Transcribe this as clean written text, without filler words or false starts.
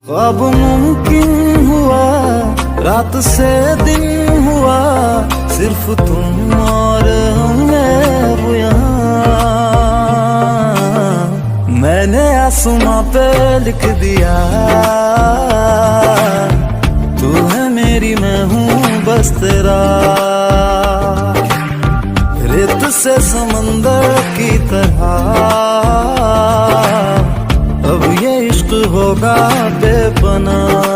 ख्वाब मुमकिन हुआ, रात से दिन हुआ, सिर्फ तुम और मैं वो यहाँ। मैंने आसमां पे लिख दिया, तू है मेरी मैं हूँ बस तेरा। रेत से समंदर की तरह अब ये इश्क होगा बेपनाह।